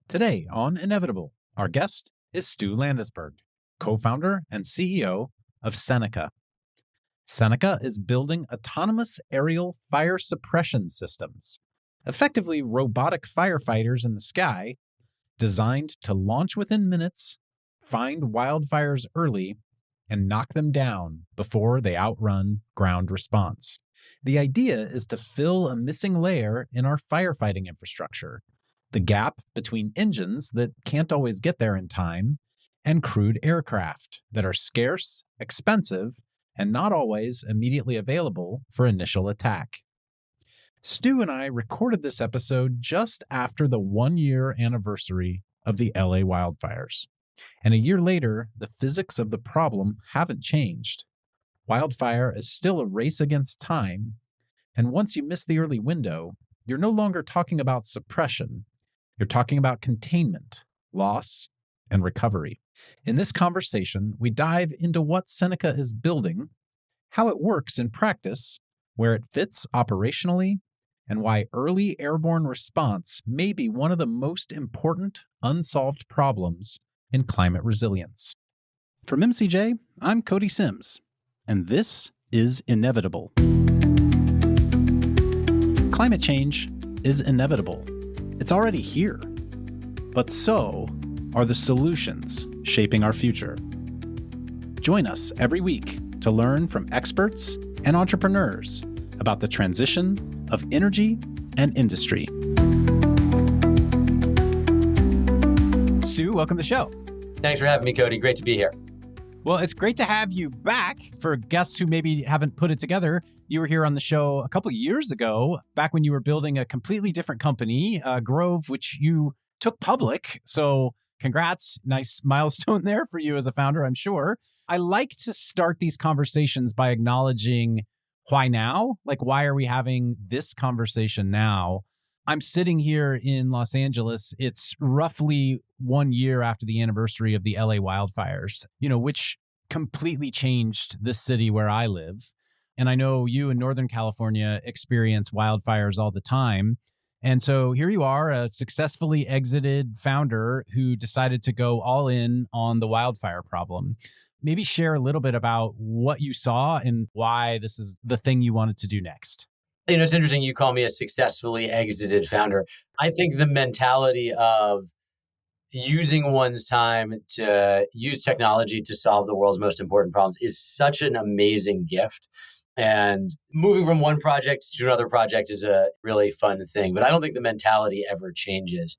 Today on Inevitable, our guest is Stu Landesberg, co-founder and CEO of Seneca. Seneca is building autonomous aerial fire suppression systems, effectively robotic firefighters in the sky, designed to launch within minutes, find wildfires early, and knock them down before they outrun ground response. The idea is to fill a missing layer in our firefighting infrastructure, the gap between engines that can't always get there in time and crewed aircraft that are scarce, expensive, and not always immediately available for initial attack. Stu and I recorded this episode just after the 1-year anniversary of the LA wildfires. And a year later, the physics of the problem haven't changed. Wildfire is still a race against time, and once you miss the early window, you're no longer talking about suppression. You're talking about containment, loss, and recovery. In this conversation, we dive into what Seneca is building, how it works in practice, where it fits operationally, and why early airborne response may be one of the most important unsolved problems in climate resilience. From MCJ, I'm Cody Sims, and this is Inevitable. Climate change is inevitable. It's already here. But so are the solutions shaping our future. Join us every week to learn from experts and entrepreneurs about the transition of energy and industry. Stu, welcome to the show. Thanks for having me, Cody. Great to be here. Well, it's great to have you back. For guests who maybe haven't put it together, you were here on the show a couple of years ago, back when you were building a completely different company, Grove, which you took public. So congrats. Nice milestone there for you as a founder, I'm sure. I like to start these conversations by acknowledging why now? Like, why are we having this conversation now? I'm sitting here in Los Angeles. It's roughly 1 year after the anniversary of the LA wildfires, which completely changed this city where I live. And I know you in Northern California experience wildfires all the time. And so here you are, a successfully exited founder who decided to go all in on the wildfire problem. Maybe share a little bit about what you saw and why this is the thing you wanted to do next. It's interesting you call me a successfully exited founder. I think the mentality of using one's time to use technology to solve the world's most important problems is such an amazing gift. And moving from one project to another project is a really fun thing. But I don't think the mentality ever changes.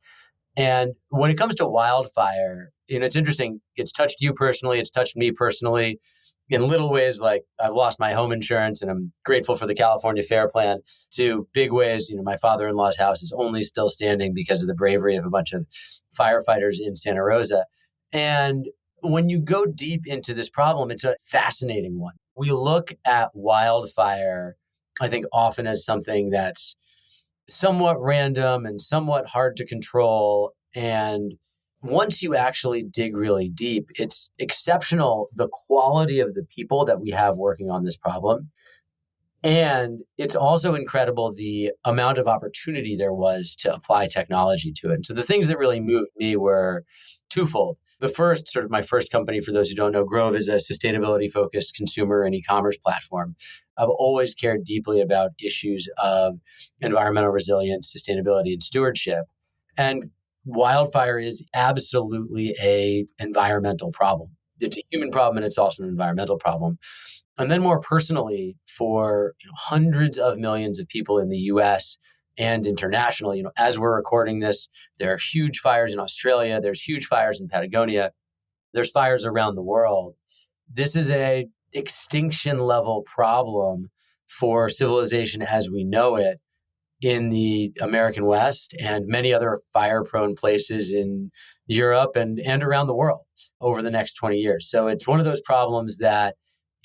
And when it comes to wildfire, it's interesting. It's touched you personally. It's touched me personally in little ways, like I've lost my home insurance and I'm grateful for the California Fair Plan, to big ways. My father-in-law's house is only still standing because of the bravery of a bunch of firefighters in Santa Rosa. And when you go deep into this problem, it's a fascinating one. We look at wildfire, I think, often as something that's somewhat random and somewhat hard to control. And once you actually dig really deep, it's exceptional, the quality of the people that we have working on this problem. And it's also incredible the amount of opportunity there was to apply technology to it. And so the things that really moved me were twofold. The first, sort of my first company, for those who don't know, Grove is a sustainability-focused consumer and e-commerce platform. I've always cared deeply about issues of environmental resilience, sustainability, and stewardship. And wildfire is absolutely an environmental problem. It's a human problem and it's also an environmental problem. And then more personally, for hundreds of millions of people in the US and internationally, as we're recording this, there are huge fires in Australia, there's huge fires in Patagonia, there's fires around the world. This is a extinction level problem for civilization as we know it in the American West and many other fire-prone places in Europe and around the world over the next 20 years. So it's one of those problems that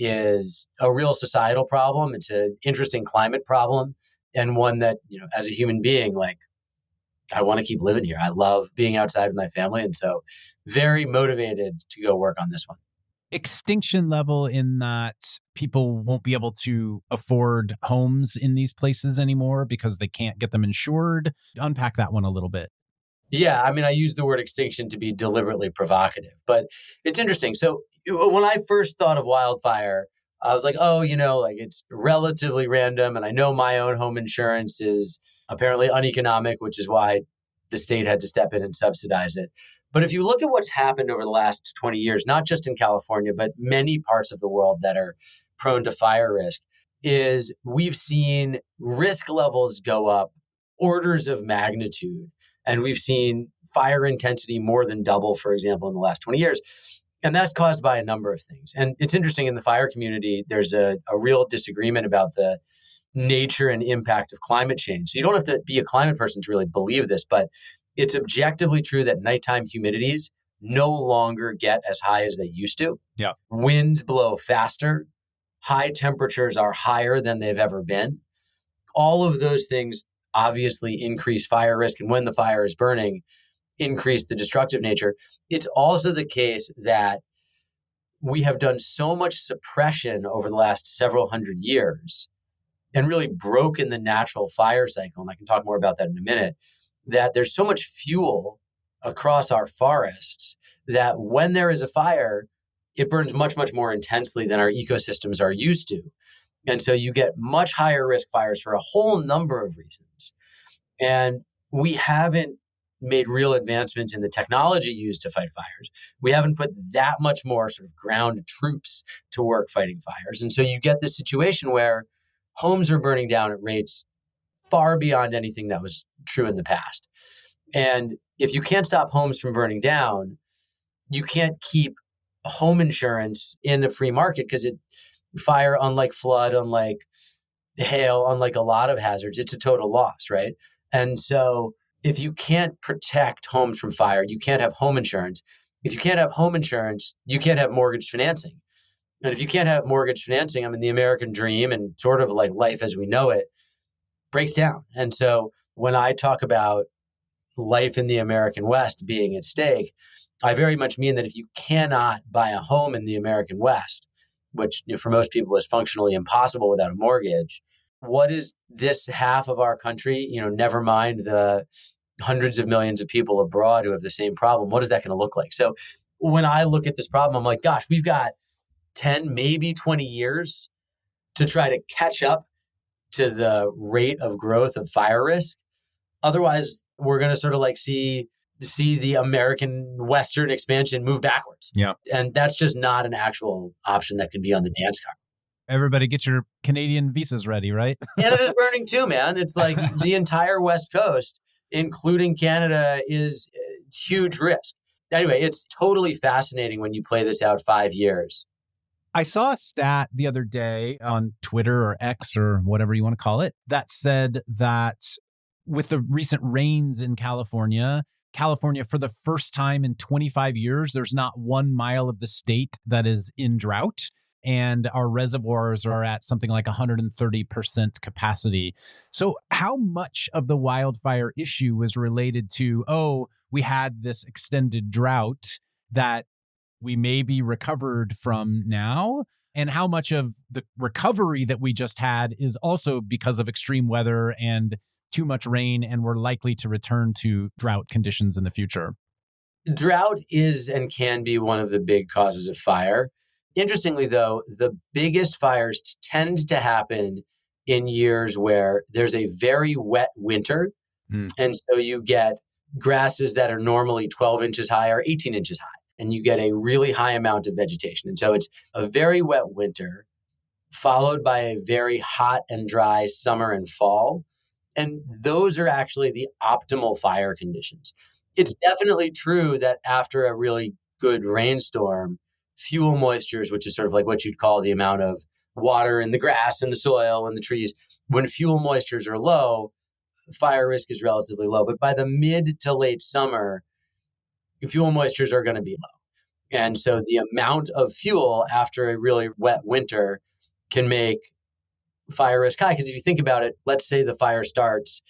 is a real societal problem. It's an interesting climate problem and one that, as a human being, I want to keep living here. I love being outside with my family. And so very motivated to go work on this one. Extinction level in that people won't be able to afford homes in these places anymore because they can't get them insured. Unpack that one a little bit. Yeah, I mean, I use the word extinction to be deliberately provocative, but it's interesting. So when I first thought of wildfire, I was like, oh, like it's relatively random. And I know my own home insurance is apparently uneconomic, which is why the state had to step in and subsidize it. But if you look at what's happened over the last 20 years, not just in California, but many parts of the world that are prone to fire risk, is we've seen risk levels go up orders of magnitude. And we've seen fire intensity more than double, for example, in the last 20 years. And that's caused by a number of things. And it's interesting, in the fire community, there's a real disagreement about the nature and impact of climate change. So you don't have to be a climate person to really believe this, but it's objectively true that nighttime humidities no longer get as high as they used to. Yeah. Winds blow faster. High temperatures are higher than they've ever been. All of those things obviously increase fire risk, and when the fire is burning, increase the destructive nature. It's also the case that we have done so much suppression over the last several hundred years and really broken the natural fire cycle, and I can talk more about that in a minute, that there's so much fuel across our forests that when there is a fire, it burns much, much more intensely than our ecosystems are used to. And so you get much higher risk fires for a whole number of reasons. And we haven't made real advancements in the technology used to fight fires. We haven't put that much more sort of ground troops to work fighting fires. And so you get this situation where homes are burning down at rates far beyond anything that was true in the past. And if you can't stop homes from burning down, you can't keep home insurance in the free market, because fire, unlike flood, unlike hail, unlike a lot of hazards, it's a total loss, right? And so if you can't protect homes from fire, you can't have home insurance. If you can't have home insurance, you can't have mortgage financing. And if you can't have mortgage financing, I mean, the American dream and sort of like life as we know it breaks down. And so when I talk about life in the American West being at stake, I very much mean that if you cannot buy a home in the American West, which for most people is functionally impossible without a mortgage, what is this half of our country, never mind the hundreds of millions of people abroad who have the same problem, what is that going to look like? So when I look at this problem, I'm like, gosh, we've got 10, maybe 20 years to try to catch up to the rate of growth of fire risk. Otherwise, we're going to sort of like see the American Western expansion move backwards. Yeah. And that's just not an actual option that can be on the dance card. Everybody get your Canadian visas ready, right? Canada's burning too, man. It's like the entire West Coast, including Canada, is huge risk. Anyway, it's totally fascinating when you play this out 5 years. I saw a stat the other day on Twitter or X or whatever you want to call it that said that with the recent rains in California, for the first time in 25 years, there's not 1 mile of the state that is in drought. And our reservoirs are at something like 130% capacity. So how much of the wildfire issue is related to, we had this extended drought that we may be recovered from now? And how much of the recovery that we just had is also because of extreme weather and too much rain, and we're likely to return to drought conditions in the future? Drought is and can be one of the big causes of fire. Interestingly, though, the biggest fires tend to happen in years where there's a very wet winter. And so you get grasses that are normally 12 inches high or 18 inches high, and you get a really high amount of vegetation. And so it's a very wet winter followed by a very hot and dry summer and fall. And those are actually the optimal fire conditions. It's definitely true that after a really good rainstorm, fuel moistures, which is sort of like what you'd call the amount of water in the grass and the soil and the trees, when fuel moistures are low, fire risk is relatively low. But by the mid to late summer, fuel moistures are going to be low. And so the amount of fuel after a really wet winter can make fire risk high. Because if you think about it, let's say the fire starts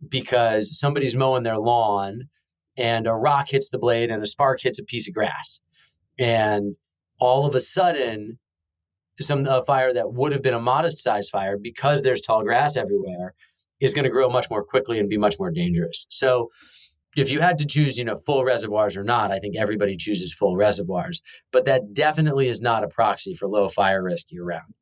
because somebody's mowing their lawn and a rock hits the blade and a spark hits a piece of grass. And all of a sudden, a fire that would have been a modest sized fire, because there's tall grass everywhere, is going to grow much more quickly and be much more dangerous. So If you had to choose, full reservoirs or not, I think everybody chooses full reservoirs. But that definitely is not a proxy for low fire risk year round.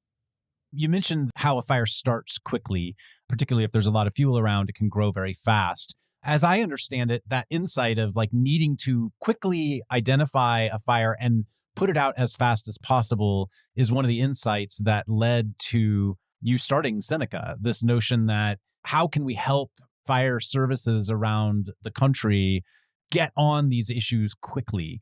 You mentioned how a fire starts quickly, particularly if there's a lot of fuel around, it can grow very fast. As I understand it, that insight of like needing to quickly identify a fire and put it out as fast as possible is one of the insights that led to you starting Seneca. This notion that how can we help fire services around the country get on these issues quickly?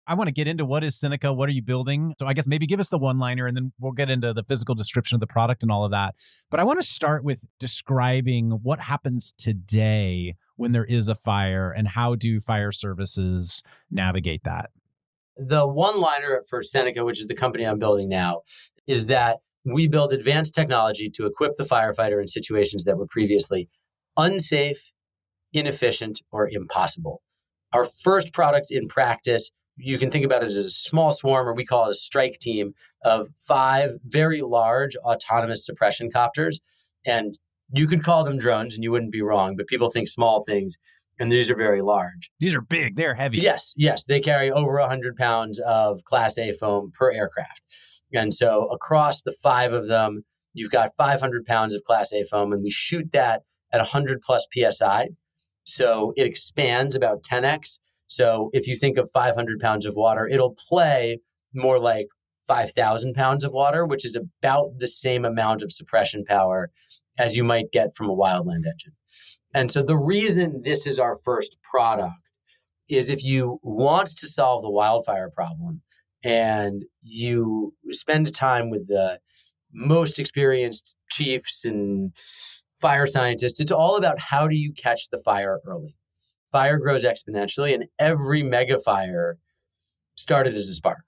I want to get into what is Seneca, what are you building? So I guess maybe give us the one-liner and then we'll get into the physical description of the product and all of that. But I want to start with describing what happens today when there is a fire and how do fire services navigate that? The one-liner for Seneca, which is the company I'm building now, is that we build advanced technology to equip the firefighter in situations that were previously unsafe, inefficient, or impossible. Our first product in practice, you can think about it as a small swarm, or we call it a strike team of 5 very large autonomous suppression copters. And you could call them drones and you wouldn't be wrong, but people think small things. And these are very large. These are big. They're heavy. Yes. They carry over 100 pounds of Class A foam per aircraft. And so across the 5 of them, you've got 500 pounds of Class A foam, and we shoot that at 100 plus PSI. So it expands about 10x. So if you think of 500 pounds of water, it'll play more like 5,000 pounds of water, which is about the same amount of suppression power as you might get from a wildland engine. And so the reason this is our first product is if you want to solve the wildfire problem and you spend time with the most experienced chiefs and fire scientists, it's all about how do you catch the fire early. Fire grows exponentially, and every mega fire started as a spark.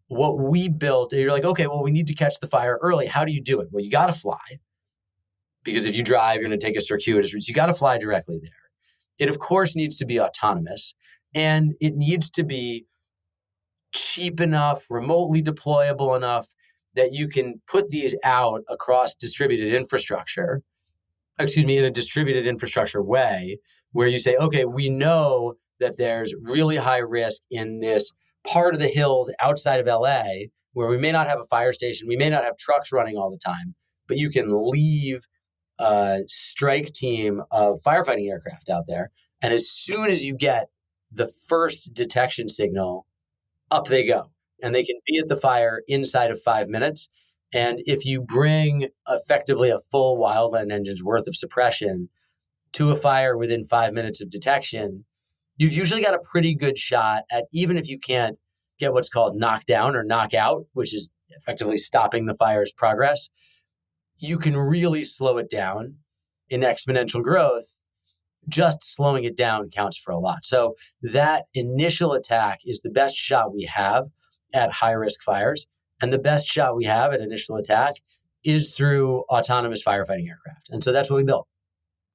What we built, and you're like, okay, well, we need to catch the fire early. How do you do it? Well, you got to fly, because if you drive, you're going to take a circuitous route. You got to fly directly there. It, of course, needs to be autonomous, and it needs to be cheap enough, remotely deployable enough that you can put these out across distributed infrastructure, in a distributed infrastructure way, where you say, okay, we know that there's really high risk in this part of the hills outside of LA where we may not have a fire station, we may not have trucks running all the time, but you can leave a strike team of firefighting aircraft out there. And as soon as you get the first detection signal, up they go. And they can be at the fire inside of 5 minutes. And if you bring effectively a full wildland engine's worth of suppression to a fire within 5 minutes of detection, you've usually got a pretty good shot at, even if you can't get what's called knockdown or knockout, which is effectively stopping the fire's progress, you can really slow it down in exponential growth. Just slowing it down counts for a lot. So that initial attack is the best shot we have at high-risk fires. And the best shot we have at initial attack is through autonomous firefighting aircraft. And so that's what we built.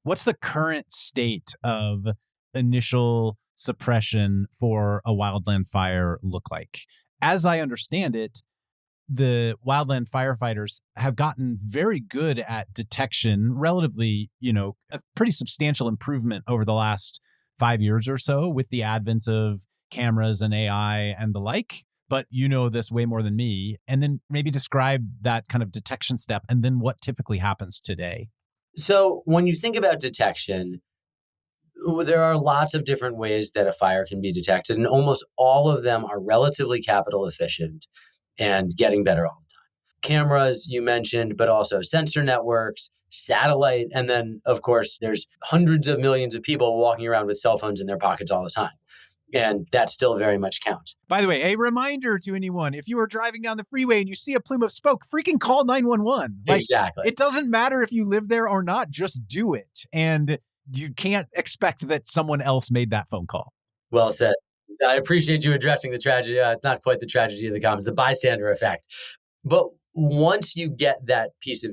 What's the current state of initial suppression for a wildland fire look like? As I understand it, the wildland firefighters have gotten very good at detection, relatively, a pretty substantial improvement over the last 5 years or so with the advent of cameras and AI and the like. But you know this way more than me. And then maybe describe that kind of detection step and then what typically happens today. So when you think about detection, there are lots of different ways that a fire can be detected, and almost all of them are relatively capital efficient and getting better all the time. Cameras, you mentioned, but also sensor networks, satellite, and then, of course, there's hundreds of millions of people walking around with cell phones in their pockets all the time. And that still very much counts. By the way, a reminder to anyone, if you are driving down the freeway and you see a plume of smoke, freaking call 911. Exactly. It doesn't matter if you live there or not, just do it. And you can't expect that someone else made that phone call. Well said. I appreciate you addressing the tragedy. It's not quite the tragedy of the commons, the bystander effect. But once you get that piece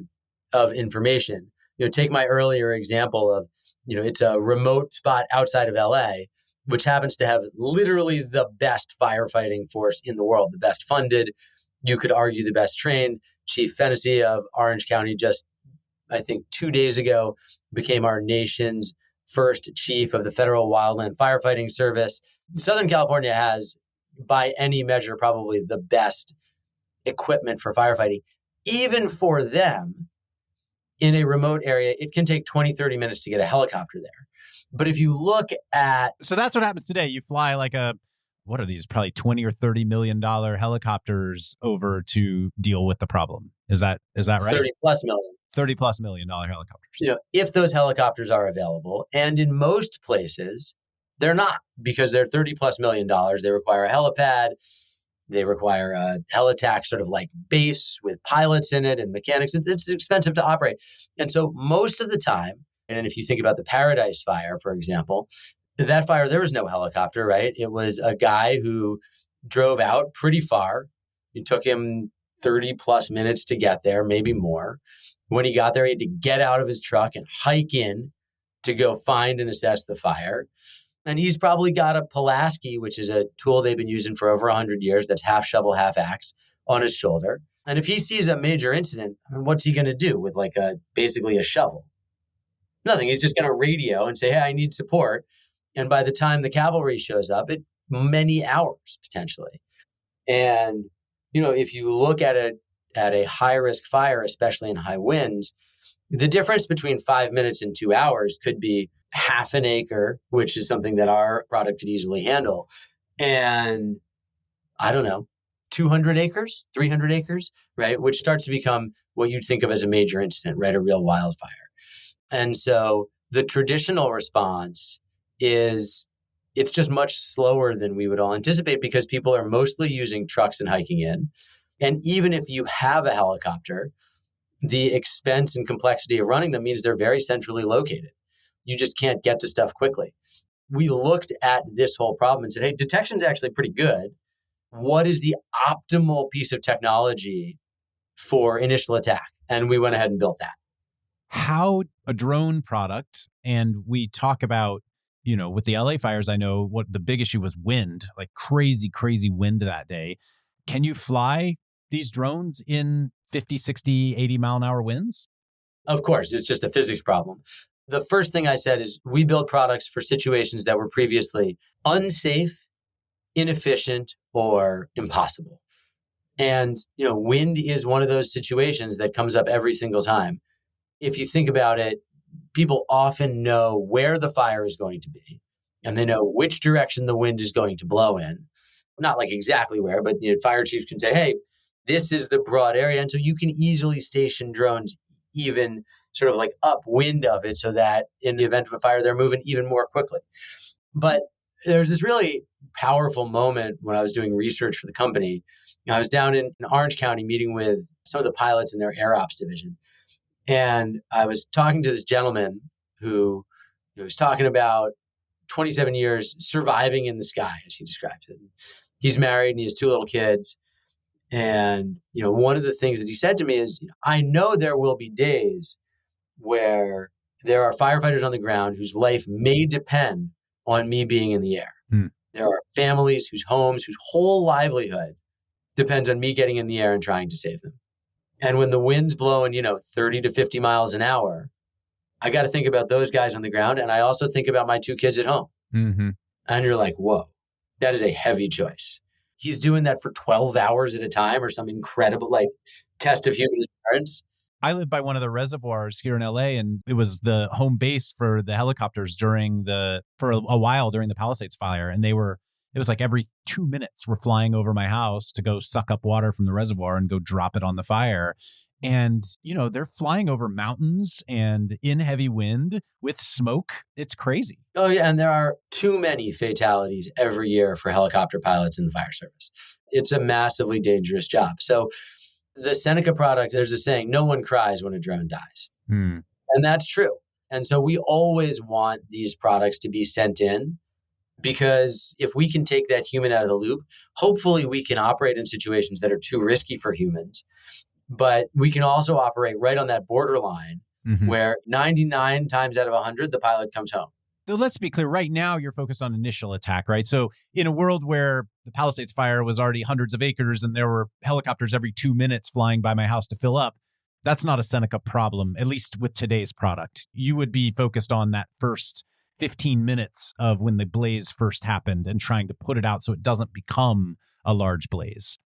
of information, take my earlier example of, it's a remote spot outside of LA, which happens to have literally the best firefighting force in the world, the best funded, you could argue the best trained. Chief Fennessy of Orange County just, I think 2 days ago, became our nation's first chief of the Federal Wildland Firefighting Service. Southern California has, by any measure, probably the best equipment for firefighting. Even for them, in a remote area, it can take 20, 30 minutes to get a helicopter there. But if you look at... So that's what happens today. You fly like what are these? Probably 20 or $30 million helicopters over to deal with the problem. Is that right? 30 plus million. $30+ million helicopters. If those helicopters are available, and in most places, they're not, because they're $30+ million. They require a helipad. They require a helitack sort of like base with pilots in it and mechanics. It's expensive to operate. And so most of the time, and if you think about the Paradise Fire, for example, that fire, there was no helicopter, right? It was a guy who drove out pretty far. It took him 30+ minutes to get there, maybe more. When he got there, he had to get out of his truck and hike in to go find and assess the fire. And he's probably got a Pulaski, which is a tool they've been using for over 100 years, that's half shovel, half axe, on his shoulder. And if he sees a major incident, what's he going to do with basically a shovel? Nothing. He's just going to radio and say, hey, I need support. And by the time the cavalry shows up, many hours potentially. And, if you look at a high-risk fire, especially in high winds, the difference between 5 minutes and 2 hours could be half an acre, which is something that our product could easily handle. And I don't know, 200 acres, 300 acres, right? Which starts to become what you'd think of as a major incident, right? A real wildfire. And so the traditional response is it's just much slower than we would all anticipate because people are mostly using trucks and hiking in. And even if you have a helicopter, the expense and complexity of running them means they're very centrally located. You just can't get to stuff quickly. We looked at this whole problem and said, hey, detection's actually pretty good. What is the optimal piece of technology for initial attack? And we went ahead and built that. How a drone product, and we talk about, with the LA fires, I know what the big issue was wind, like crazy, crazy wind that day. Can you fly these drones in 50, 60, 80 mile an hour winds? Of course, it's just a physics problem. The first thing I said is we build products for situations that were previously unsafe, inefficient, or impossible. And, wind is one of those situations that comes up every single time. If you think about it, people often know where the fire is going to be, and they know which direction the wind is going to blow in. Not like exactly where, but fire chiefs can say, hey, this is the broad area. And so you can easily station drones even sort of like upwind of it so that in the event of a fire, they're moving even more quickly. But there's this really powerful moment when I was doing research for the company. I was down in Orange County meeting with some of the pilots in their air ops division. And I was talking to this gentleman who was talking about 27 years surviving in the sky, as he describes it. He's married and he has 2 little kids. And, one of the things that he said to me is, I know there will be days where there are firefighters on the ground whose life may depend on me being in the air. There are families whose homes, whose whole livelihood depends on me getting in the air and trying to save them. And when the wind's blowing, 30 to 50 miles an hour, I got to think about those guys on the ground. And I also think about my 2 kids at home. Mm-hmm. And you're like, whoa, that is a heavy choice. He's doing that for 12 hours at a time or some incredible test of human endurance. I live by one of the reservoirs here in LA, and it was the home base for the helicopters for a while during the Palisades fire. And it was like every 2 minutes we're flying over my house to go suck up water from the reservoir and go drop it on the fire. And, they're flying over mountains and in heavy wind with smoke. It's crazy. Oh, yeah. And there are too many fatalities every year for helicopter pilots in the fire service. It's a massively dangerous job. So the Seneca product, there's a saying, no one cries when a drone dies. And that's true. And so we always want these products to be sent in because if we can take that human out of the loop, hopefully we can operate in situations that are too risky for humans. But we can also operate right on that borderline where 99 times out of 100, the pilot comes home. So let's be clear. Right now, you're focused on initial attack, right? So in a world where the Palisades fire was already hundreds of acres and there were helicopters every 2 minutes flying by my house to fill up, that's not a Seneca problem, at least with today's product. You would be focused on that first 15 minutes of when the blaze first happened and trying to put it out so it doesn't become a large blaze.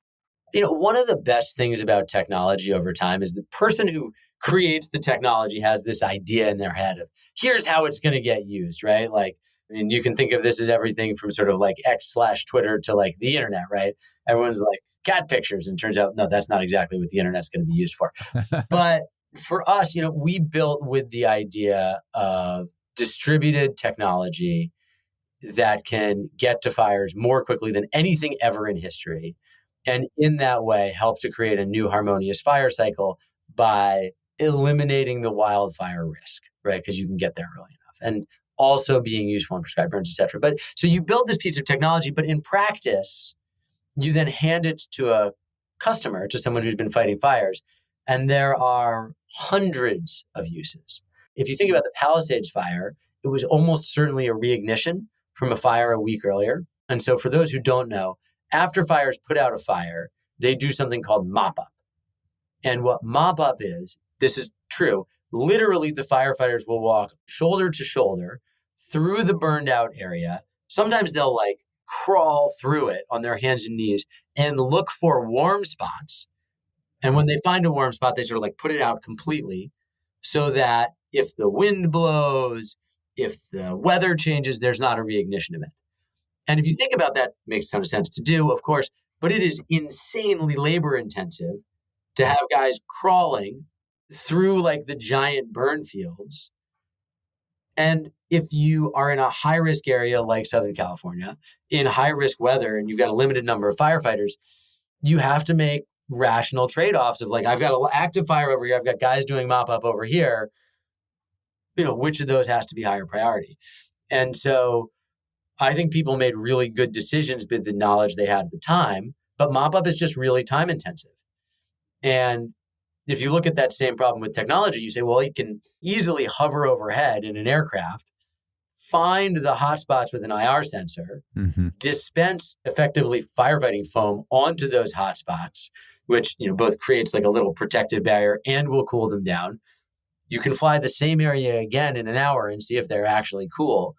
One of the best things about technology over time is the person who creates the technology has this idea in their head of here's how it's going to get used, right? Like, I mean, you can think of this as everything from sort of like X/Twitter to like the internet, right? Everyone's like cat pictures, and it turns out, no, that's not exactly what the internet's going to be used for. But for us, we built with the idea of distributed technology that can get to fires more quickly than anything ever in history. And in that way, help to create a new harmonious fire cycle by eliminating the wildfire risk, right? Because you can get there early enough. And also being useful in prescribed burns, et cetera. But so you build this piece of technology, but in practice, you then hand it to a customer, to someone who's been fighting fires. And there are hundreds of uses. If you think about the Palisades fire, it was almost certainly a reignition from a fire a week earlier. And so for those who don't know, after fires put out a fire, they do something called mop-up. And what mop-up is, this is true, literally the firefighters will walk shoulder to shoulder through the burned out area. Sometimes they'll like crawl through it on their hands and knees and look for warm spots. And when they find a warm spot, they sort of like put it out completely so that if the wind blows, if the weather changes, there's not a reignition event. And if you think about that, it makes a ton of sense to do, of course, but it is insanely labor intensive to have guys crawling through like the giant burn fields. And if you are in a high risk area like Southern California, in high risk weather, and you've got a limited number of firefighters, you have to make rational trade-offs of like, I've got an active fire over here, I've got guys doing mop-up over here, which of those has to be higher priority? And so I think people made really good decisions with the knowledge they had at the time, but mop-up is just really time intensive. And if you look at that same problem with technology, you say, well, you can easily hover overhead in an aircraft, find the hotspots with an IR sensor, dispense effectively firefighting foam onto those hotspots, which both creates like a little protective barrier and will cool them down. You can fly the same area again in an hour and see if they're actually cool.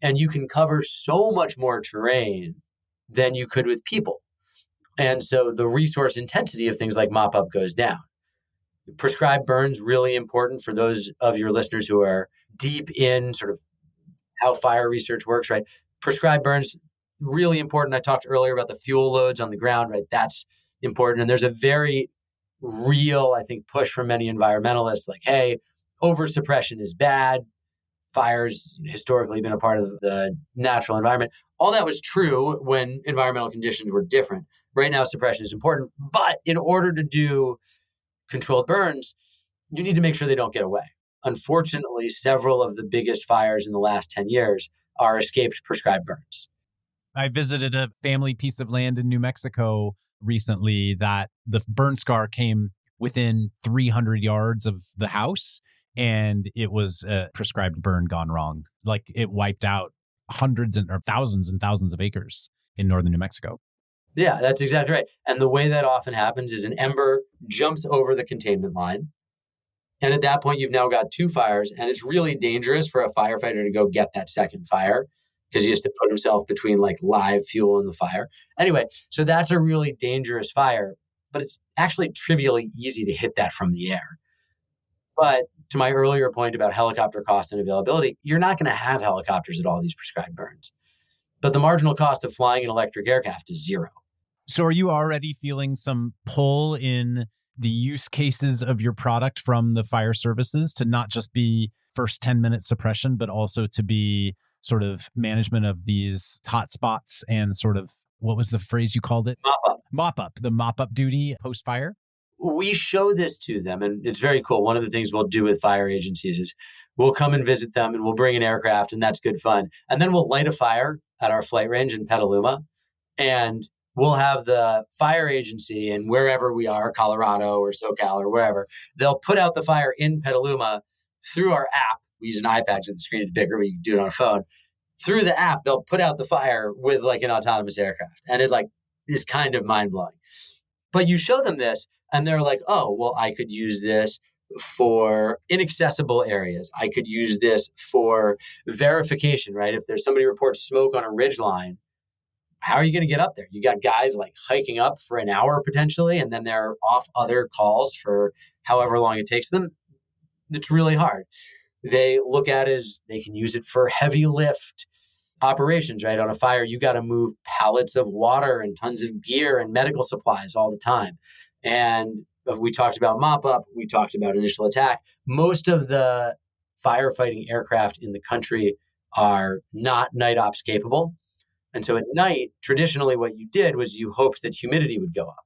And you can cover so much more terrain than you could with people. And so the resource intensity of things like mop-up goes down. Prescribed burns, really important for those of your listeners who are deep in sort of how fire research works, right? Prescribed burns, really important. I talked earlier about the fuel loads on the ground, right? That's important. And there's a very real, I think, push from many environmentalists like, hey, over-suppression is bad. Fire's historically been a part of the natural environment. All that was true when environmental conditions were different. Right now, suppression is important. But in order to do controlled burns, you need to make sure they don't get away. Unfortunately, several of the biggest fires in the last 10 years are escaped prescribed burns. I visited a family piece of land in New Mexico recently that the burn scar came within 300 yards of the house, and it was a prescribed burn gone wrong. Like it wiped out hundreds or thousands and thousands of acres in northern New Mexico. Yeah, that's exactly right. And the way that often happens is an ember jumps over the containment line. And at that point, you've now got two fires, and it's really dangerous for a firefighter to go get that second fire because he has to put himself between like live fuel and the fire. Anyway, so that's a really dangerous fire, but it's actually trivially easy to hit that from the air. But to my earlier point about helicopter cost and availability, you're not going to have helicopters at all these prescribed burns. But the marginal cost of flying an electric aircraft is zero. So are you already feeling some pull in the use cases of your product from the fire services to not just be first 10-minute suppression, but also to be sort of management of these hot spots and sort of, what was the phrase you called it? Mop-up. Mop-up, the mop-up duty post-fire? We show this to them, and it's very cool. One of the things we'll do with fire agencies is we'll come and visit them, and we'll bring an aircraft, and that's good fun. And then we'll light a fire at our flight range in Petaluma, and we'll have the fire agency, and wherever we are, Colorado or SoCal or wherever, they'll put out the fire in Petaluma through our app. We use an iPad so the screen is bigger, but you can do it on a phone. Through the app, they'll put out the fire with like an autonomous aircraft. And it's kind of mind-blowing. But you show them this, and they're like, oh, well, I could use this for inaccessible areas. I could use this for verification, right? If there's somebody reports smoke on a ridge line, how are you going to get up there? You got guys like hiking up for an hour potentially, and then they're off other calls for however long it takes them. It's really hard. They look at it as they can use it for heavy lift operations, right? On a fire, you got to move pallets of water and tons of gear and medical supplies all the time. And we talked about mop-up, we talked about initial attack. Most of the firefighting aircraft in the country are not night ops capable. And so at night, traditionally what you did was you hoped that humidity would go up.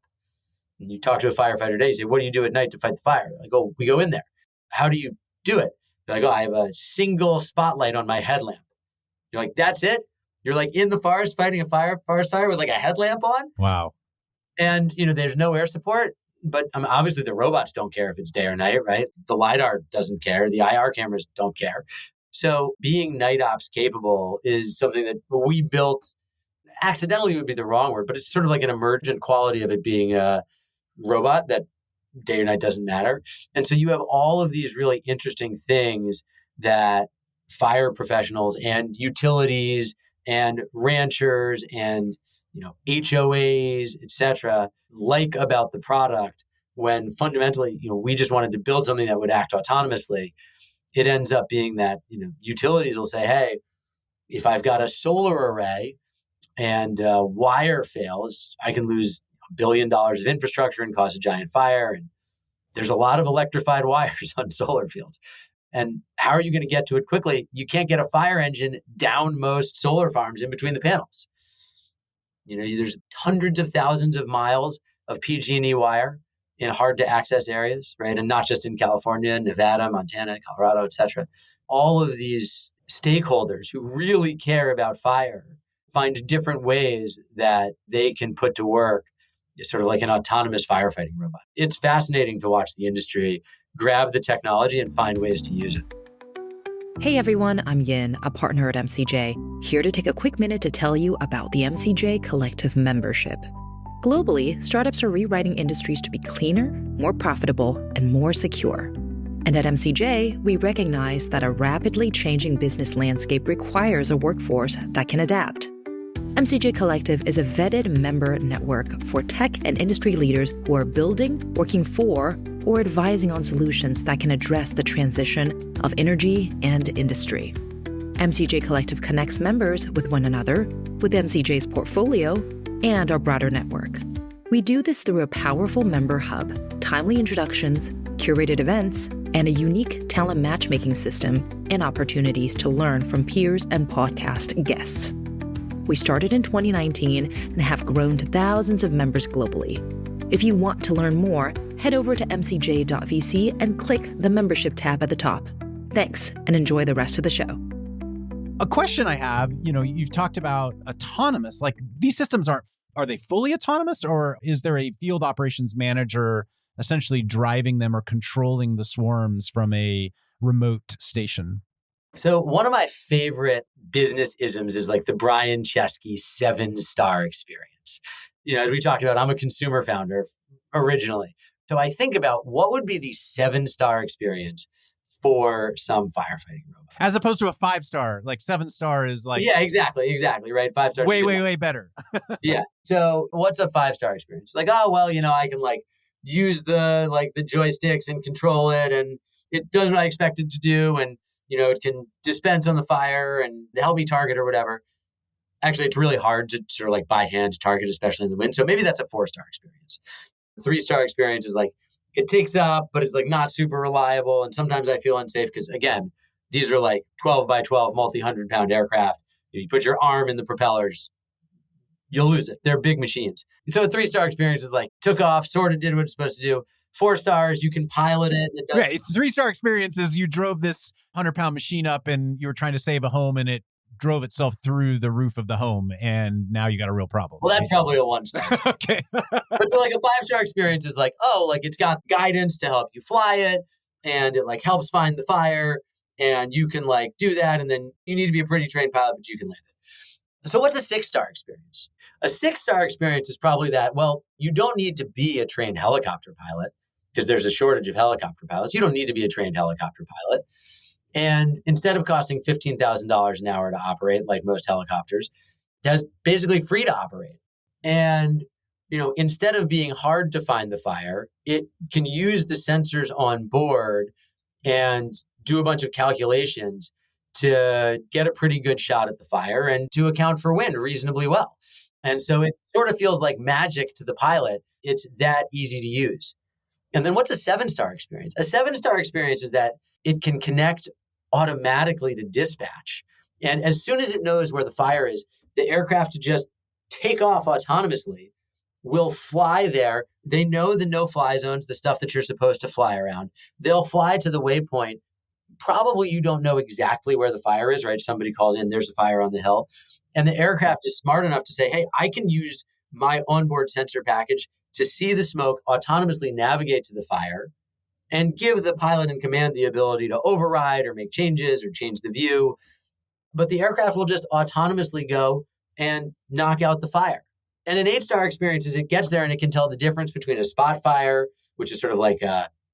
And you talk to a firefighter today, you say, what do you do at night to fight the fire? Like, oh, we go in there. How do you do it? They're like, oh, I have a single spotlight on my headlamp. You're like, that's it? You're like in the forest fighting a forest fire with like a headlamp on? Wow. And, there's no air support. But obviously the robots don't care if it's day or night, right? The LiDAR doesn't care. The IR cameras don't care. So being night ops capable is something that we built, accidentally would be the wrong word, but it's sort of like an emergent quality of it being a robot that day or night doesn't matter. And so you have all of these really interesting things that fire professionals and utilities and ranchers and HOAs, et cetera, like about the product when fundamentally, we just wanted to build something that would act autonomously. It ends up being that, utilities will say, hey, if I've got a solar array and wire fails, I can lose $1 billion of infrastructure and cause a giant fire. And there's a lot of electrified wires on solar fields. And how are you going to get to it quickly? You can't get a fire engine down most solar farms in between the panels. There's hundreds of thousands of miles of PG&E wire in hard to access areas, right? And not just in California, Nevada, Montana, Colorado, et cetera. All of these stakeholders who really care about fire find different ways that they can put to work sort of like an autonomous firefighting robot. It's fascinating to watch the industry grab the technology and find ways to use it. Hey everyone, I'm Yin, a partner at MCJ, here to take a quick minute to tell you about the MCJ Collective membership. Globally, startups are rewriting industries to be cleaner, more profitable, and more secure. And at MCJ, we recognize that a rapidly changing business landscape requires a workforce that can adapt. MCJ Collective is a vetted member network for tech and industry leaders who are building, working for, or advising on solutions that can address the transition of energy and industry. MCJ Collective connects members with one another, with MCJ's portfolio, and our broader network. We do this through a powerful member hub, timely introductions, curated events, and a unique talent matchmaking system and opportunities to learn from peers and podcast guests. We started in 2019 and have grown to thousands of members globally. If you want to learn more, head over to mcj.vc and click the membership tab at the top. Thanks, and enjoy the rest of the show. A question I have, you've talked about autonomous, like these systems are they fully autonomous, or is there a field operations manager essentially driving them or controlling the swarms from a remote station? So one of my favorite business isms is like the Brian Chesky 7-star experience. As we talked about, I'm a consumer founder originally. So I think about what would be the 7-star experience for some firefighting robot. As opposed to a 5-star, like 7-star is like... Yeah, exactly, right? 5 stars. Way better. Yeah. So what's a 5-star experience? Like, oh, well, I can use the joysticks and control it, and it does what I expect it to do, and it can dispense on the fire and help me target or whatever. Actually, it's really hard to sort of by hand target, especially in the wind. So maybe that's a 4-star experience. 3-star experience is it takes up, but it's not super reliable. And sometimes I feel unsafe because, again, these are 12 by 12 multi-100-pound aircraft. You put your arm in the propellers, you'll lose it. They're big machines. So a 3-star experience is took off, sort of did what it's supposed to do. 4 stars, you can pilot it. And it does. Right. 3-star experiences, you drove this 100-pound machine up and you were trying to save a home and it drove itself through the roof of the home and now you got a real problem. Well, that's probably a 1-star. Okay. But so a 5-star experience is it's got guidance to help you fly it and it helps find the fire and you can do that. And then you need to be a pretty trained pilot, but you can land it. So what's a 6-star experience? A 6-star experience is probably that, well, you don't need to be a trained helicopter pilot. because there's a shortage of helicopter pilots. You don't need to be a trained helicopter pilot. And instead of costing $15,000 an hour to operate, like most helicopters, that's basically free to operate. And, instead of being hard to find the fire, it can use the sensors on board and do a bunch of calculations to get a pretty good shot at the fire and to account for wind reasonably well. And so it sort of feels like magic to the pilot. It's that easy to use. And then what's a 7-star experience? A 7-star experience is that it can connect automatically to dispatch. And as soon as it knows where the fire is, the aircraft to just take off autonomously will fly there. They know the no-fly zones, the stuff that you're supposed to fly around. They'll fly to the waypoint. Probably you don't know exactly where the fire is, right? Somebody calls in, there's a fire on the hill. And the aircraft is smart enough to say, hey, I can use my onboard sensor package to see the smoke, autonomously navigate to the fire, and give the pilot in command the ability to override or make changes or change the view. But the aircraft will just autonomously go and knock out the fire. And an 8-star experience is it gets there and it can tell the difference between a spot fire, which is sort of like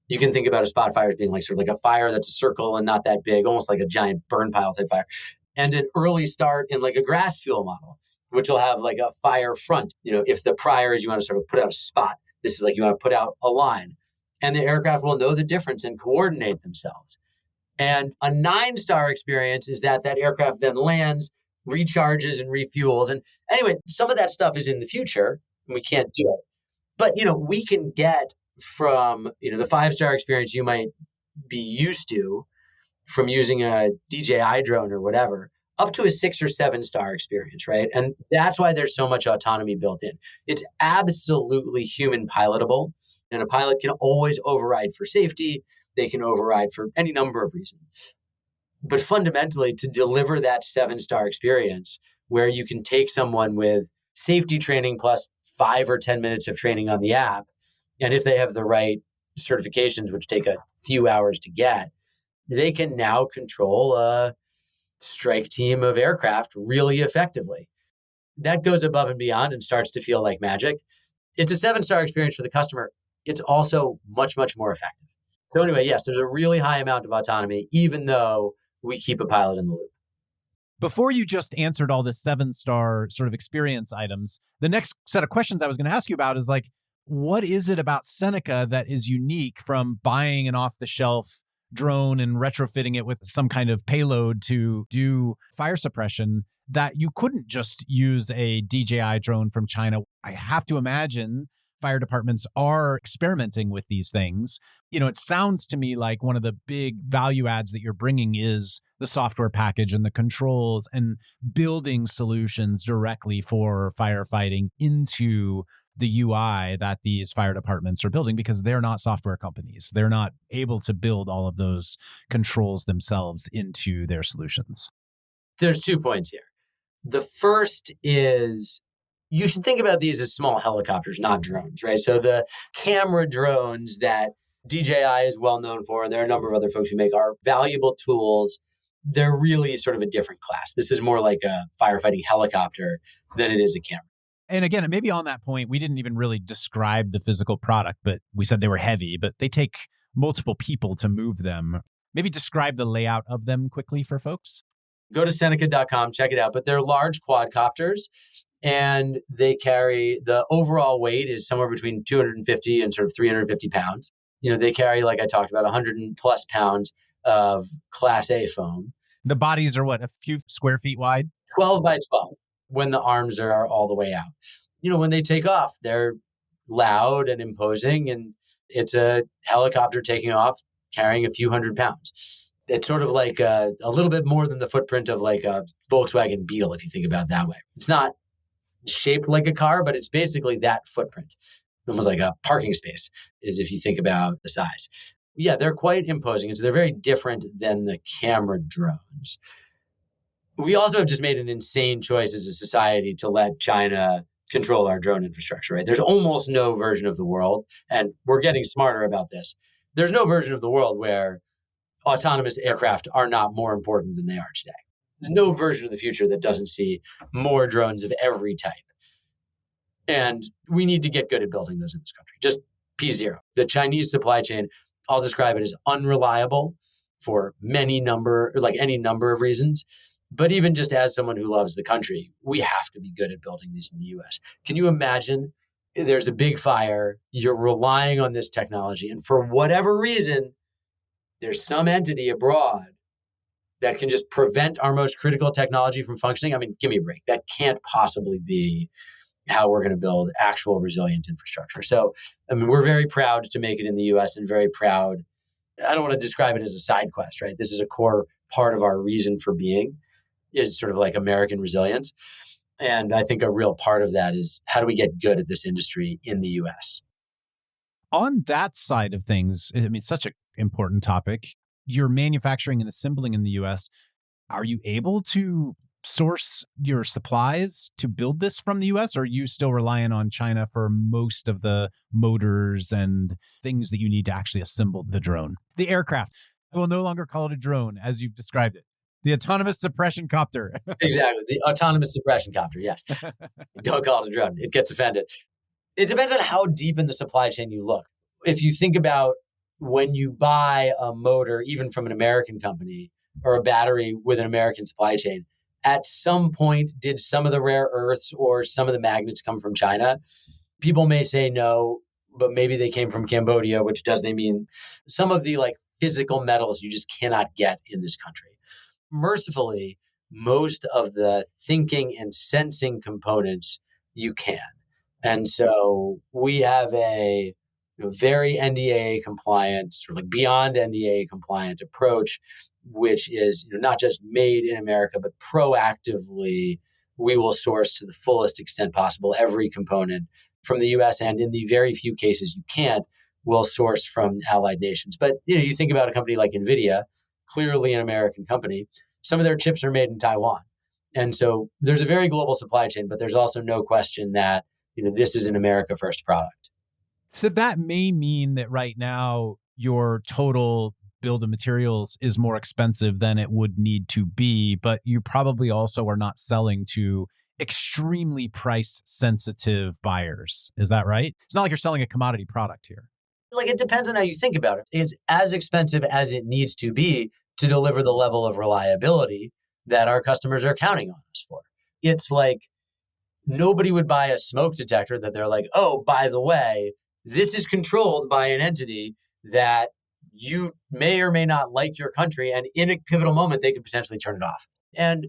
you can think about a spot fire as being like sort of like a fire that's a circle and not that big, almost like a giant burn pile type fire, and an early start in like a grass fuel model, which will have like a fire front. If the prior is you want to sort of put out a spot, this is like you want to put out a line. And the aircraft will know the difference and coordinate themselves. And a 9-star experience is that aircraft then lands, recharges, and refuels. And anyway, some of that stuff is in the future, and we can't do it. But, we can get from, the 5-star experience you might be used to from using a DJI drone or whatever, up to a 6 or 7-star experience, right? And that's why there's so much autonomy built in. It's absolutely human pilotable, and a pilot can always override for safety. They can override for any number of reasons. But fundamentally, to deliver that 7-star experience where you can take someone with safety training plus 5 or 10 minutes of training on the app, and if they have the right certifications, which take a few hours to get, they can now control a strike team of aircraft really effectively. That goes above and beyond and starts to feel like magic. It's a 7-star experience for the customer. It's also much, much more effective. So anyway, yes, there's a really high amount of autonomy, even though we keep a pilot in the loop. Before you just answered all the 7-star sort of experience items, the next set of questions I was going to ask you about is like, what is it about Seneca that is unique from buying an off-the-shelf drone and retrofitting it with some kind of payload to do fire suppression that you couldn't just use a DJI drone from China? I have to imagine fire departments are experimenting with these things. It sounds to me like one of the big value adds that you're bringing is the software package and the controls and building solutions directly for firefighting into the UI that these fire departments are building, because they're not software companies. They're not able to build all of those controls themselves into their solutions. There's 2 points here. The first is you should think about these as small helicopters, not drones, right? So the camera drones that DJI is well known for, and there are a number of other folks who make, are valuable tools. They're really sort of a different class. This is more like a firefighting helicopter than it is a camera. And again, maybe on that point, we didn't even really describe the physical product, but we said they were heavy, but they take multiple people to move them. Maybe describe the layout of them quickly for folks. Go to Seneca.com, check it out. But they're large quadcopters, and they carry, the overall weight is somewhere between 250 and sort of 350 pounds. They carry, like I talked about, 100 plus pounds of Class A foam. The bodies are what, a few square feet wide? 12 by 12 when the arms are all the way out. When they take off, they're loud and imposing, and it's a helicopter taking off carrying a few hundred pounds. It's sort of like a little bit more than the footprint of like a Volkswagen Beetle, if you think about it that way. It's not shaped like a car, but it's basically that footprint. Almost like a parking space is if you think about the size. Yeah, they're quite imposing. And so they're very different than the camera drones. We also have just made an insane choice as a society to let China control our drone infrastructure, right? There's almost no version of the world, and we're getting smarter about this. There's no version of the world where autonomous aircraft are not more important than they are today. There's no version of the future that doesn't see more drones of every type. And we need to get good at building those in this country, just P0. The Chinese supply chain, I'll describe it as unreliable for any number of reasons. But even just as someone who loves the country, we have to be good at building these in the US. Can you imagine there's a big fire, you're relying on this technology, and for whatever reason, there's some entity abroad that can just prevent our most critical technology from functioning? I mean, give me a break. That can't possibly be how we're going to build actual resilient infrastructure. So, I mean, we're very proud to make it in the US and very proud. I don't want to describe it as a side quest, right? This is a core part of our reason for being, is sort of like American resilience. And I think a real part of that is how do we get good at this industry in the US? On that side of things, I mean, it's such an important topic. You're manufacturing and assembling in the US. Are you able to source your supplies to build this from the US, or are you still relying on China for most of the motors and things that you need to actually assemble the drone? The aircraft. I will no longer call it a drone as you've described it. The autonomous suppression copter. Exactly. The autonomous suppression copter. Yes. Don't call it a drone. It gets offended. It depends on how deep in the supply chain you look. If you think about when you buy a motor, even from an American company, or a battery with an American supply chain, at some point, did some of the rare earths or some of the magnets come from China? People may say no, but maybe they came from Cambodia, which doesn't mean some of the physical metals you just cannot get in this country. Mercifully, most of the thinking and sensing components you can. And so we have a very NDAA compliant, sort of beyond NDAA compliant approach, which is not just made in America, but proactively we will source to the fullest extent possible every component from the US, and in the very few cases you can't, we'll source from allied nations. But you think about a company like NVIDIA, clearly an American company, some of their chips are made in Taiwan. And so there's a very global supply chain, but there's also no question that this is an America first product. So that may mean that right now your total bill of materials is more expensive than it would need to be, but you probably also are not selling to extremely price sensitive buyers. Is that right? It's not like you're selling a commodity product here. It depends on how you think about it. It's as expensive as it needs to be to deliver the level of reliability that our customers are counting on us for. It's like nobody would buy a smoke detector that they're like, oh, by the way, this is controlled by an entity that you may or may not like your country, and in a pivotal moment, they could potentially turn it off. And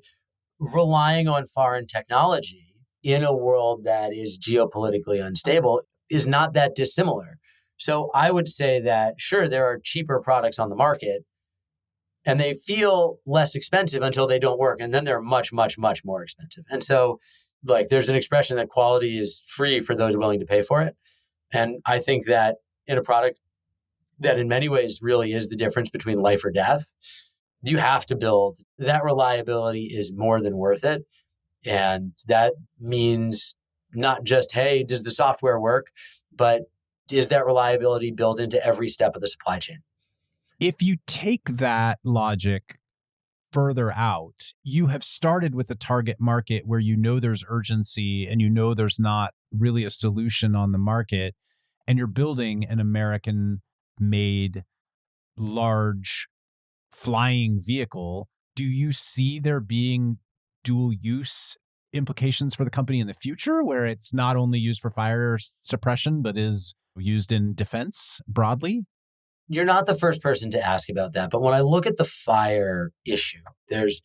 relying on foreign technology in a world that is geopolitically unstable is not that dissimilar. So I would say that, sure, there are cheaper products on the market, and they feel less expensive until they don't work, and then they're much, much, much more expensive. And so, there's an expression that quality is free for those willing to pay for it. And I think that in a product that in many ways really is the difference between life or death, you have to build that reliability is more than worth it. And that means not just, hey, does the software work, but is that reliability built into every step of the supply chain? If you take that logic further out, you have started with a target market where there's urgency and there's not really a solution on the market, and you're building an American-made large flying vehicle. Do you see there being dual use implications for the company in the future, where it's not only used for fire suppression, but is used in defense broadly? You're not the first person to ask about that. But when I look at the fire issue, there's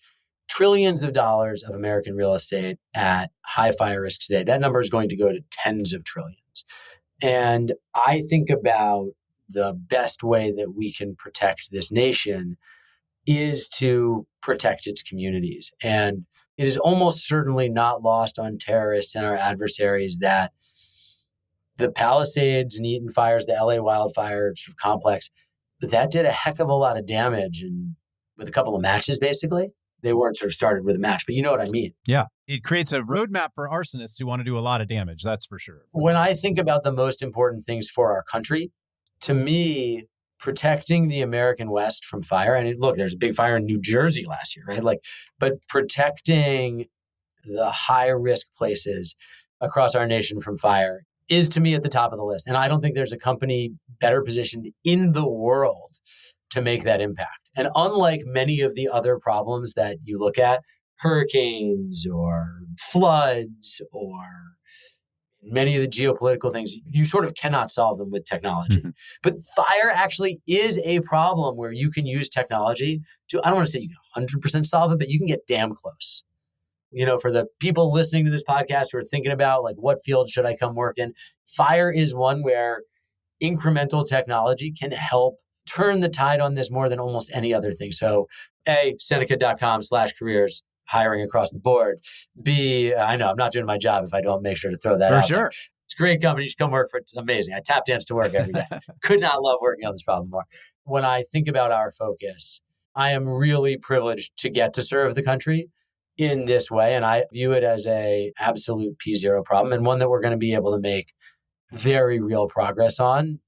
trillions of dollars of American real estate at high fire risk today. That number is going to go to tens of trillions. And I think about the best way that we can protect this nation is to protect its communities. And it is almost certainly not lost on terrorists and our adversaries that the Palisades and Eaton fires, the LA wildfire complex, that did a heck of a lot of damage, and with a couple of matches, basically. They weren't sort of started with a match, but you know what I mean. Yeah. It creates a roadmap for arsonists who want to do a lot of damage. That's for sure. When I think about the most important things for our country, to me, protecting the American West from fire, and look, there's a big fire in New Jersey last year, right? But protecting the high risk places across our nation from fire is to me at the top of the list. And I don't think there's a company better positioned in the world to make that impact. And unlike many of the other problems that you look at, hurricanes or floods or many of the geopolitical things, you sort of cannot solve them with technology. Mm-hmm. But fire actually is a problem where you can use technology to, I don't want to say you can 100% solve it, but you can get damn close. For the people listening to this podcast who are thinking about like, what field should I come work in? Fire is one where incremental technology can help turn the tide on this more than almost any other thing. So Seneca.com/careers, hiring across the board. B, I know I'm not doing my job if I don't make sure to throw that out there. It's a great company. You should come work for it. It's amazing. I tap dance to work every day. Could not love working on this problem more. When I think about our focus, I am really privileged to get to serve the country in this way. And I view it as a absolute P0 problem and one that we're going to be able to make very real progress on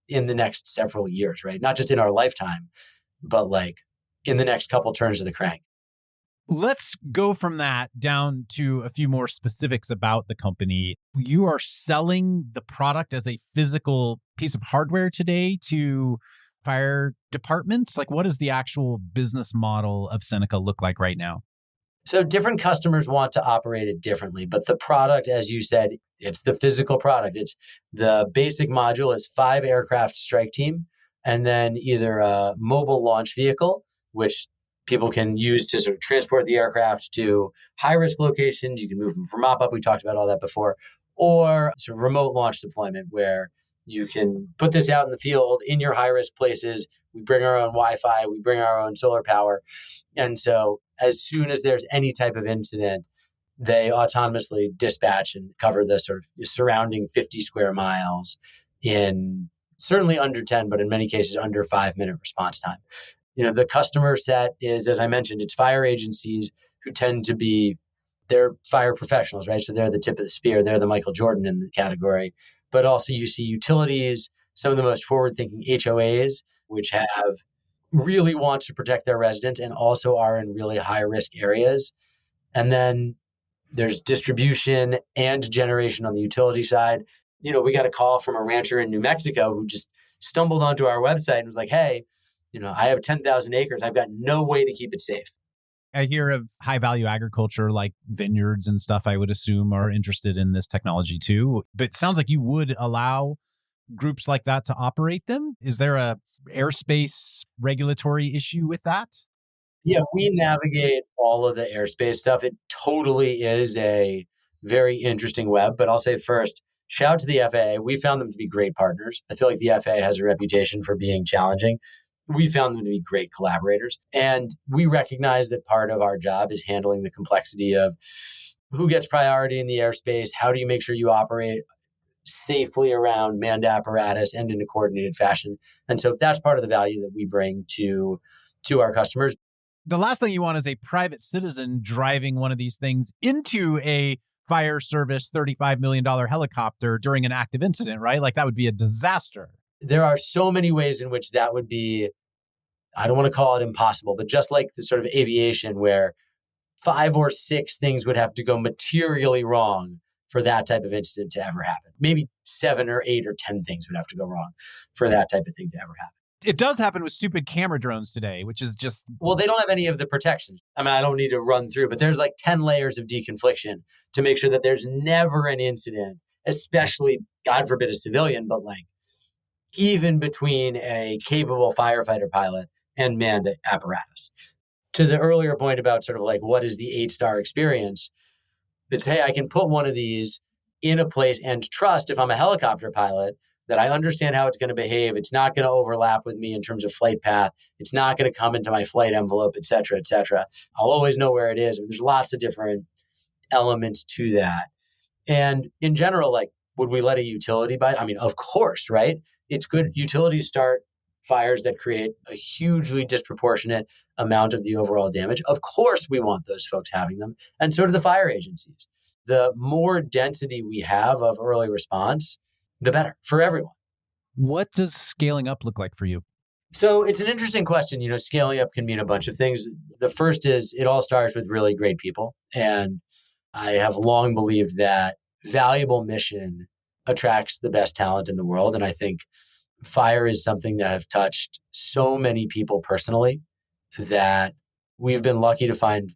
in the next several years, right? Not just in our lifetime, but like in the next couple turns of the crank. Let's go from that down to a few more specifics about the company. You are selling the product as a physical piece of hardware today to fire departments. Like, what does the actual business model of Seneca look like right now? So different customers want to operate it differently, but the product, as you said, it's the physical product. It's the basic module is 5 aircraft strike team, and then either a mobile launch vehicle, which people can use to sort of transport the aircraft to high-risk locations. You can move them from mop-up. We talked about all that before. Or sort of remote launch deployment where you can put this out in the field in your high-risk places. We bring our own Wi-Fi. We bring our own solar power. And so as soon as there's any type of incident, they autonomously dispatch and cover the sort of surrounding 50 square miles in certainly under 10, but in many cases under 5-minute response time. The customer set is, as I mentioned, it's fire agencies who tend to be, they're fire professionals, right? So they're the tip of the spear. They're the Michael Jordan in the category. But also you see utilities, some of the most forward-thinking HOAs, which have really want to protect their residents and also are in really high-risk areas. And then there's distribution and generation on the utility side. We got a call from a rancher in New Mexico who just stumbled onto our website and was like, hey, I have 10,000 acres. I've got no way to keep it safe. I hear of high value agriculture like vineyards and stuff, I would assume are interested in this technology too. But it sounds like you would allow groups like that to operate them. Is there a airspace regulatory issue with that? Yeah, we navigate all of the airspace stuff. It totally is a very interesting web. But I'll say first, shout out to the FAA. We found them to be great partners. I feel like the FAA has a reputation for being challenging. We found them to be great collaborators. And we recognize that part of our job is handling the complexity of who gets priority in the airspace, how do you make sure you operate safely around manned apparatus and in a coordinated fashion. And so that's part of the value that we bring to our customers. The last thing you want is a private citizen driving one of these things into a fire service $35 million helicopter during an active incident, right? Like that would be a disaster. There are so many ways in which that would be, I don't want to call it impossible, but just like the sort of aviation where 5 or 6 things would have to go materially wrong for that type of incident to ever happen. Maybe 7 or 8 or 10 things would have to go wrong for that type of thing to ever happen. It does happen with stupid camera drones today, which is just... Well, they don't have any of the protections. I mean, I don't need to run through, but there's like 10 layers of deconfliction to make sure that there's never an incident, especially, God forbid, a civilian, but like even between a capable firefighter pilot and manned apparatus. To the earlier point about sort of like, what is the 8-star experience? It's, hey, I can put one of these in a place and trust if I'm a helicopter pilot that I understand how it's going to behave. It's not going to overlap with me in terms of flight path. It's not going to come into my flight envelope, et cetera, et cetera. I'll always know where it is. And there's lots of different elements to that. And in general, like, would we let a utility buy? I mean, of course, right? It's good. Utilities start fires that create a hugely disproportionate amount of the overall damage. Of course, we want those folks having them. And so do the fire agencies. The more density we have of early response, the better for everyone. What does scaling up look like for you? So it's an interesting question. Scaling up can mean a bunch of things. The first is it all starts with really great people. And I have long believed that valuable mission attracts the best talent in the world. And I think fire is something that have touched so many people personally that we've been lucky to find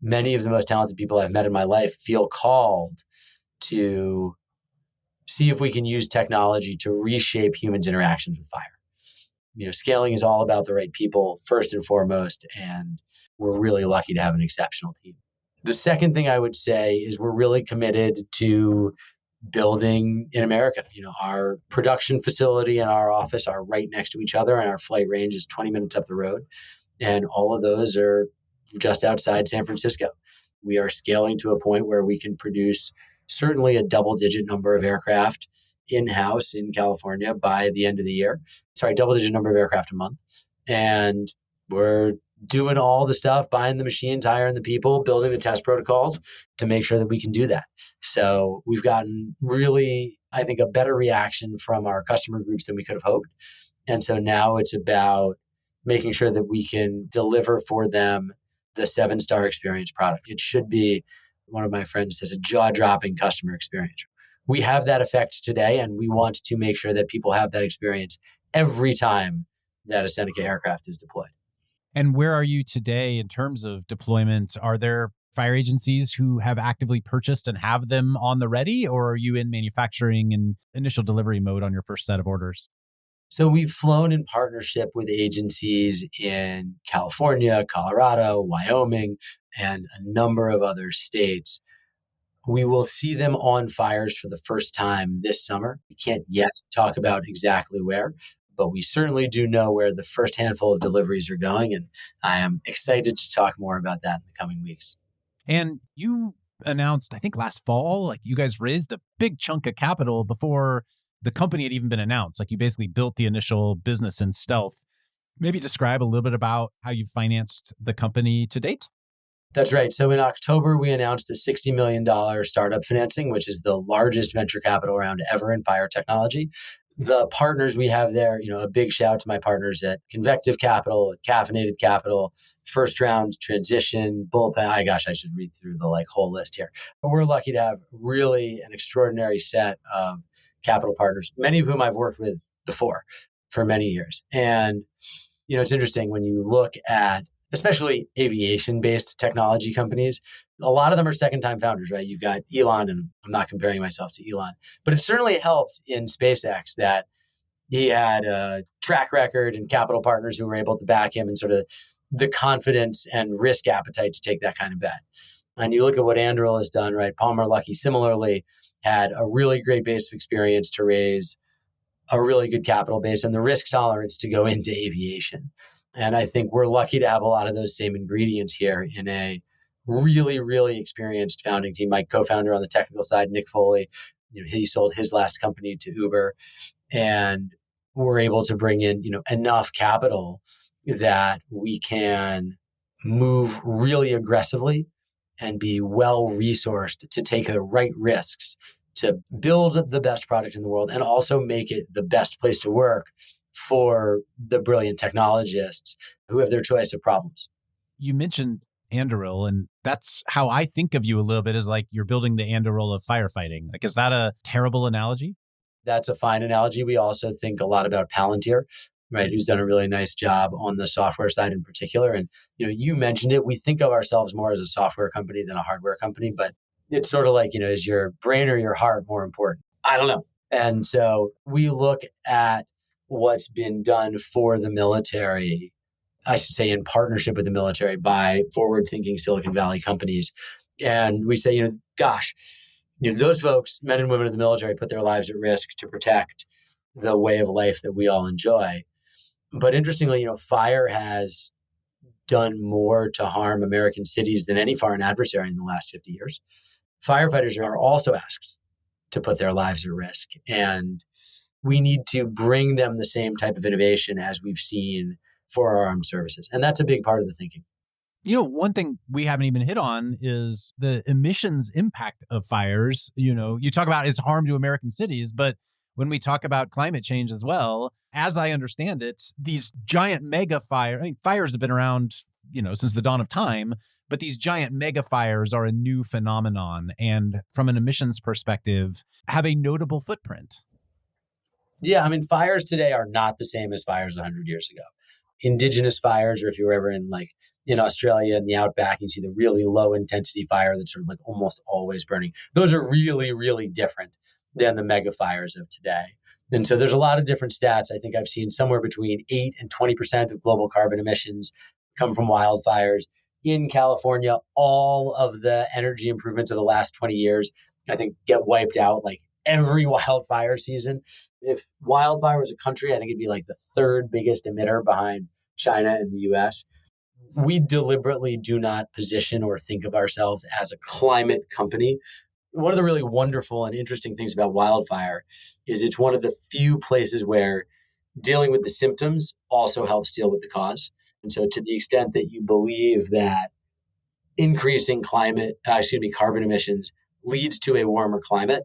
many of the most talented people I've met in my life feel called to see if we can use technology to reshape humans' interactions with fire. Scaling is all about the right people first and foremost, and we're really lucky to have an exceptional team. The second thing I would say is we're really committed to building in America. Our production facility and our office are right next to each other, and our flight range is 20 minutes up the road. And all of those are just outside San Francisco. We are scaling to a point where we can produce certainly a double-digit number of aircraft in-house in California by the end of the year. Double-digit number of aircraft a month. And we're doing all the stuff, buying the machines, hiring the people, building the test protocols to make sure that we can do that. So we've gotten really, I think, a better reaction from our customer groups than we could have hoped. And so now it's about making sure that we can deliver for them the 7-star experience product. It should be, one of my friends says, a jaw-dropping customer experience. We have that effect today, and we want to make sure that people have that experience every time that a Seneca aircraft is deployed. And where are you today in terms of deployment? Are there fire agencies who have actively purchased and have them on the ready, or are you in manufacturing and initial delivery mode on your first set of orders? So we've flown in partnership with agencies in California, Colorado, Wyoming, and a number of other states. We will see them on fires for the first time this summer. We can't yet talk about exactly where, but we certainly do know where the first handful of deliveries are going. And I am excited to talk more about that in the coming weeks. And you announced, I think last fall, you guys raised a big chunk of capital before the company had even been announced. You basically built the initial business in stealth. Maybe describe a little bit about how you financed the company to date. That's right. So in October, we announced a $60 million startup financing, which is the largest venture capital round ever in fire technology. The partners we have there, a big shout out to my partners at Convective Capital, at Caffeinated Capital, First Round, Transition, Bullpen. I should read through the whole list here. But we're lucky to have really an extraordinary set of capital partners, many of whom I've worked with before for many years. And, it's interesting when you look at especially aviation-based technology companies, a lot of them are second-time founders, right? You've got Elon, and I'm not comparing myself to Elon, but it certainly helped in SpaceX that he had a track record and capital partners who were able to back him and sort of the confidence and risk appetite to take that kind of bet. And you look at what Anduril has done, right? Palmer Luckey similarly had a really great base of experience to raise a really good capital base and the risk tolerance to go into aviation. And I think we're lucky to have a lot of those same ingredients here in a really, really experienced founding team. My co-founder on the technical side, Nick Foley, he sold his last company to Uber, and we're able to bring in, enough capital that we can move really aggressively and be well-resourced to take the right risks to build the best product in the world and also make it the best place to work for the brilliant technologists who have their choice of problems. You mentioned Anduril, and that's how I think of you a little bit, is you're building the Anduril of firefighting. Is that a terrible analogy? That's a fine analogy. We also think a lot about Palantir, right, who's done a really nice job on the software side in particular. And, you mentioned it. We think of ourselves more as a software company than a hardware company, but it's sort of is your brain or your heart more important? I don't know. And so we look at what's been done for the military, I should say in partnership with the military by forward-thinking Silicon Valley companies. And we say, those folks, men and women of the military, put their lives at risk to protect the way of life that we all enjoy. But interestingly, fire has done more to harm American cities than any foreign adversary in the last 50 years. Firefighters are also asked to put their lives at risk. And we need to bring them the same type of innovation as we've seen for our armed services. And that's a big part of the thinking. One thing we haven't even hit on is the emissions impact of fires. You talk about its harm to American cities, but when we talk about climate change as well, as I understand it, these giant mega fires have been around since the dawn of time, but these giant mega fires are a new phenomenon and from an emissions perspective have a notable footprint. Yeah, I mean, fires today are not the same as fires 100 years ago. Indigenous fires, or if you were ever in Australia in the outback, you see the really low intensity fire that's sort of like almost always burning. Those are really, really different than the mega fires of today. And so there's a lot of different stats. I think I've seen somewhere between 8 and 20% of global carbon emissions come from wildfires. In California, all of the energy improvements of the last 20 years, I think, get wiped out like every wildfire season. If wildfire was a country, I think it'd be like the third biggest emitter behind China and the US. We deliberately do not position or think of ourselves as a climate company. One of the really wonderful and interesting things about wildfire is it's one of the few places where dealing with the symptoms also helps deal with the cause. And so to the extent that you believe that increasing carbon emissions leads to a warmer climate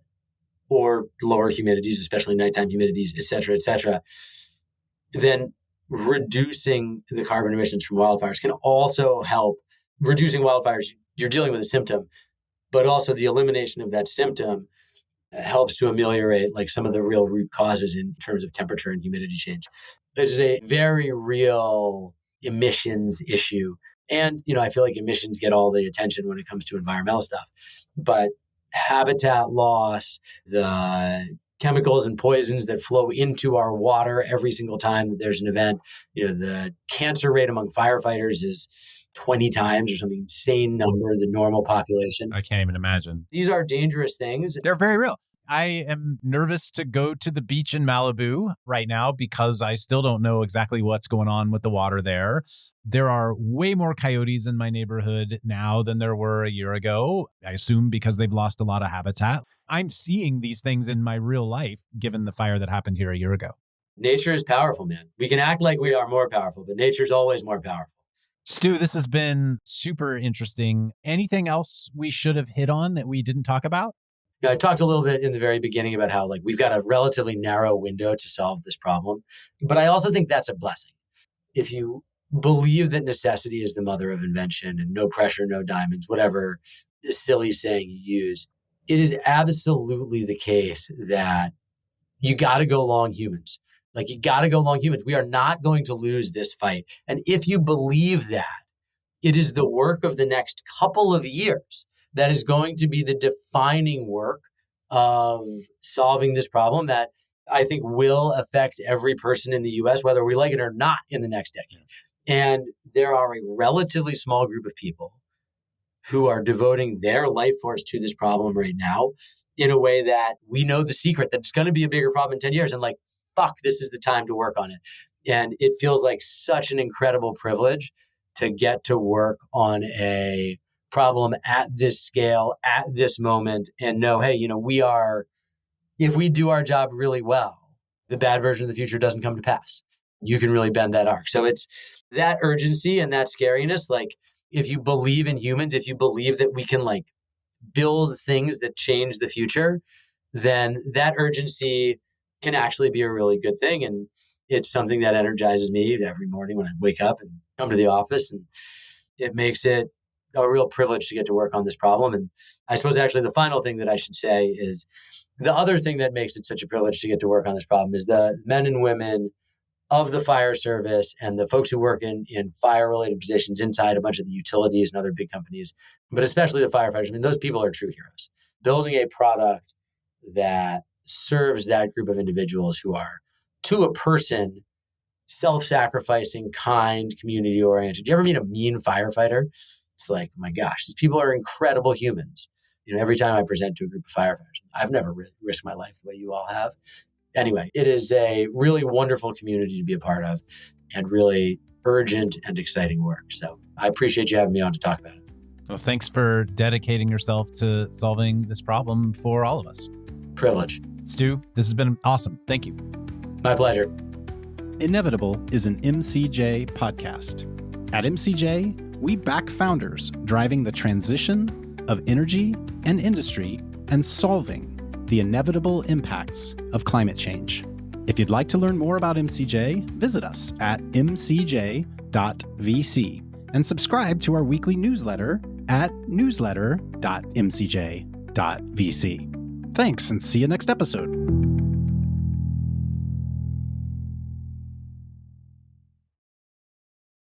or lower humidities, especially nighttime humidities, et cetera, then reducing the carbon emissions from wildfires can also help. Reducing wildfires, you're dealing with a symptom, but also the elimination of that symptom helps to ameliorate like some of the real root causes in terms of temperature and humidity change. This is a very real emissions issue. And, I feel like emissions get all the attention when it comes to environmental stuff. But habitat loss, the chemicals and poisons that flow into our water every single time that there's an event, the cancer rate among firefighters is 20 times or something insane number the normal population. I can't even imagine. These are dangerous things. They're very real. I am nervous to go to the beach in Malibu right now because I still don't know exactly what's going on with the water there. There are way more coyotes in my neighborhood now than there were a year ago, I assume because they've lost a lot of habitat. I'm seeing these things in my real life, given the fire that happened here a year ago. Nature is powerful, man. We can act like we are more powerful, but nature's always more powerful. Stu, this has been super interesting. Anything else we should have hit on that we didn't talk about? I talked a little bit in the very beginning about how we've got a relatively narrow window to solve this problem, but I also think that's a blessing. If you believe that necessity is the mother of invention and no pressure, no diamonds, whatever silly saying you use, it is absolutely the case that you got to go long humans. You got to go long humans. We are not going to lose this fight. And if you believe that, it is the work of the next couple of years that is going to be the defining work of solving this problem that I think will affect every person in the US, whether we like it or not, in the next decade. And there are a relatively small group of people who are devoting their life force to this problem right now in a way that we know the secret that it's going to be a bigger problem in 10 years. And fuck, this is the time to work on it. And it feels like such an incredible privilege to get to work on a problem at this scale, at this moment, and know, hey, if we do our job really well, the bad version of the future doesn't come to pass. You can really bend that arc. So it's that urgency and that scariness. If you believe in humans, if you believe that we can build things that change the future, then that urgency can actually be a really good thing. And it's something that energizes me every morning when I wake up and come to the office. And it makes it a real privilege to get to work on this problem. And I suppose actually the final thing that I should say is the other thing that makes it such a privilege to get to work on this problem is the men and women of the fire service and the folks who work in fire-related positions inside a bunch of the utilities and other big companies, but especially the firefighters. I mean, those people are true heroes. Building a product that serves that group of individuals who are, to a person, self-sacrificing, kind, community-oriented. Do you ever meet a mean firefighter? It's like, my gosh, these people are incredible humans. Every time I present to a group of firefighters, I've never really risked my life the way you all have. Anyway, it is a really wonderful community to be a part of and really urgent and exciting work. So I appreciate you having me on to talk about it. Well, thanks for dedicating yourself to solving this problem for all of us. Privilege. Stu, this has been awesome. Thank you. My pleasure. Inevitable is an MCJ podcast. At MCJ, we back founders driving the transition of energy and industry and solving the inevitable impacts of climate change. If you'd like to learn more about MCJ, visit us at mcj.vc and subscribe to our weekly newsletter at newsletter.mcj.vc. Thanks, and see you next episode.